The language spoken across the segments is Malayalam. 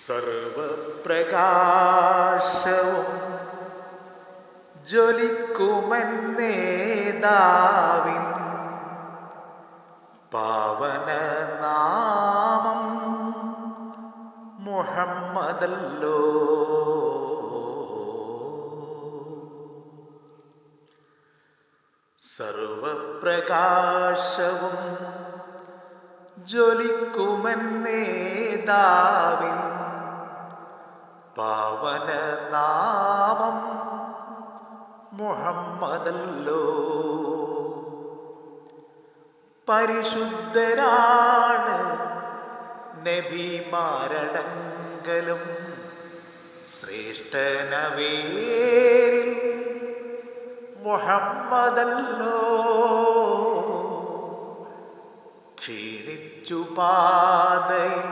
സർവപ്രകാശവും ജ്വലിക്കുമെന്നേതാവിൻ പാവനനാമം മുഹമ്മദല്ലോ. സർവപ്രകാശവും ജ്വലിക്കുമെന്നേതാവിൻ പാവനനാമം മുഹമ്മദല്ലോ. പരിശുദ്ധരാണ് നബിമാരടങ്കലും ശ്രേഷ്ഠനവേരിൽ മുഹമ്മദല്ലോ. ക്ഷീണിച്ചു പാതയിൽ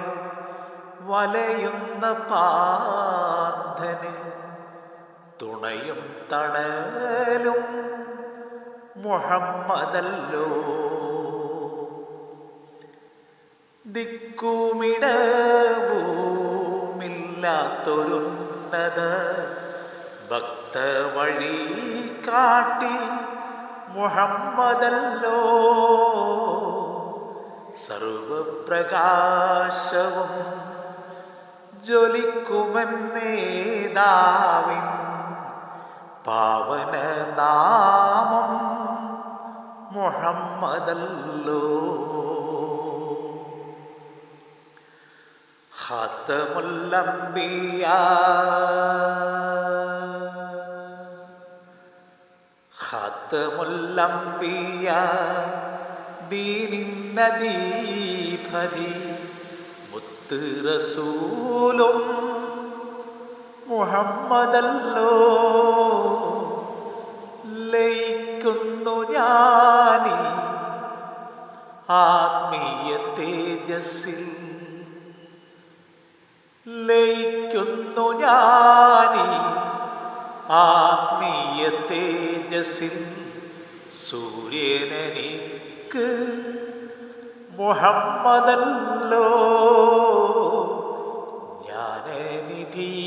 വലയുന്ന പാന്തന് തുണയും തണലും മുഹമ്മദല്ലോ. ദിക്കുമിടവുമില്ലാത്തൊരുന്നത ഭക്തവഴി കാട്ടി മുഹമ്മദല്ലോ. സർവപ്രകാശവും ജ്വലിക്കുമെന്നേതാവിൻ പാവനനാമം മുഹമ്മദല്ലോ. ഖാതമുൽ അംബിയാ ഖാതമുൽ അംബിയാ ദീനിന്നദീപതി മുത്ത് റസൂലും മുഹമ്മദല്ലോ. ലയിക്കുന്നു ഞാനീ ആത്മീയ തേജസ്സിൽ, ലയിക്കുന്നു ഞാനീ ആത്മീയ തേജസ്സിൽ. സൂര്യനെനിക്ക് മുഹമ്മദല്ലോ. ജ്ഞാനനിധിയാണി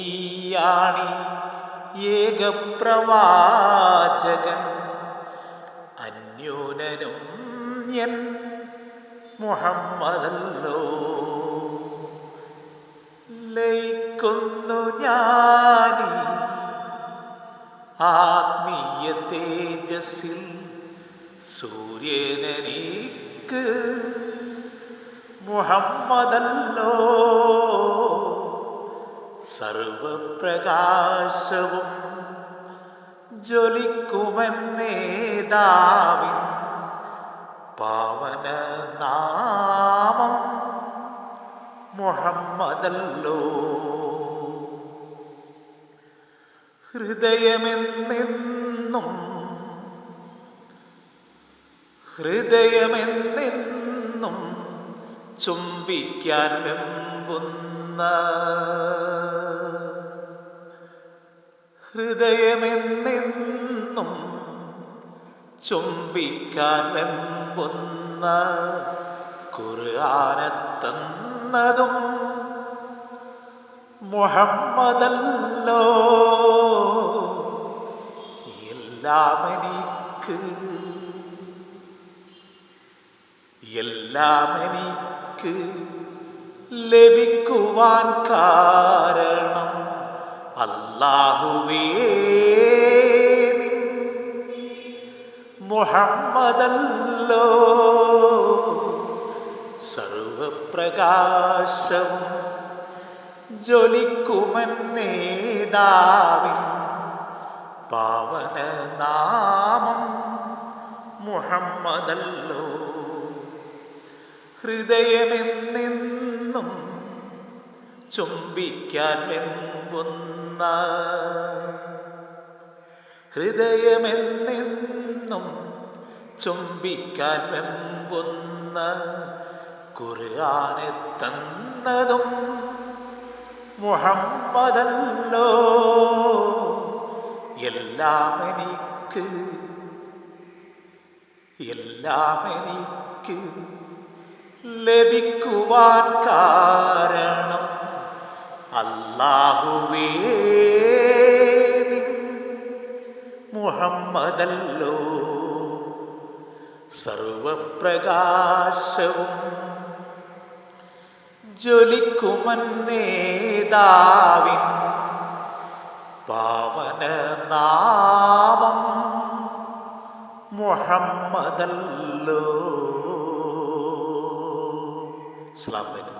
ഏകപ്രവാചകൻ, അന്യോനനും എൻ മുഹമ്മദല്ലോ. ലയിക്കുന്നു ഞാനീ ആത്മീയ തേജസ്സിൽ. സൂര്യനെനിക്ക് മുഹമ്മദല്ലോ. സർവപ്രകാശവും ജ്വലിക്കുമെന്നേതാവിൻ പാവനനാമം മുഹമ്മദല്ലോ. ഹൃദയമെന്നെന്നും ഹൃദയമെന്നെന്നും ചുംബിക്കാൻ വെമ്പുന്ന, ഹൃദയമെന്നെന്നും ചുംബിക്കാൻ വെമ്പുന്ന ഖുർആനെത്തന്നതും മുഹമ്മദല്ലോ. എല്ലാമെനിക്ക് എല്ലാമെനിക്ക് ലഭിക്കുവാൻ കാരണം അല്ലാഹുവേ നിൻ മുഹമ്മദല്ലോ. സർവപ്രകാശവും ജ്വലിക്കുമെന്നേതാവിൻ പാവനനാമം മുഹമ്മദല്ലോ. ഹൃദയമെന്നെന്നും ചുംബിക്കാൻ വെമ്പുന്ന, ഹൃദയമെന്നെന്നും ചുംബിക്കാൻ വെമ്പുന്ന ഖുർആനെത്തന്നതും മുഹമ്മദല്ലോ. എല്ലാമെനിക്ക് എല്ലാമെനിക്ക് ലഭിക്കുവാൻ കാരണം അല്ലാഹുവേ നിൻ മുഹമ്മദല്ലോ സർവപ്രകാശവും ജ്വലിക്കുമന്നേതാവിൻ പാവന നാമം മുഹമ്മദല്ലോ. അസ്സലാമു അലൈക്കും.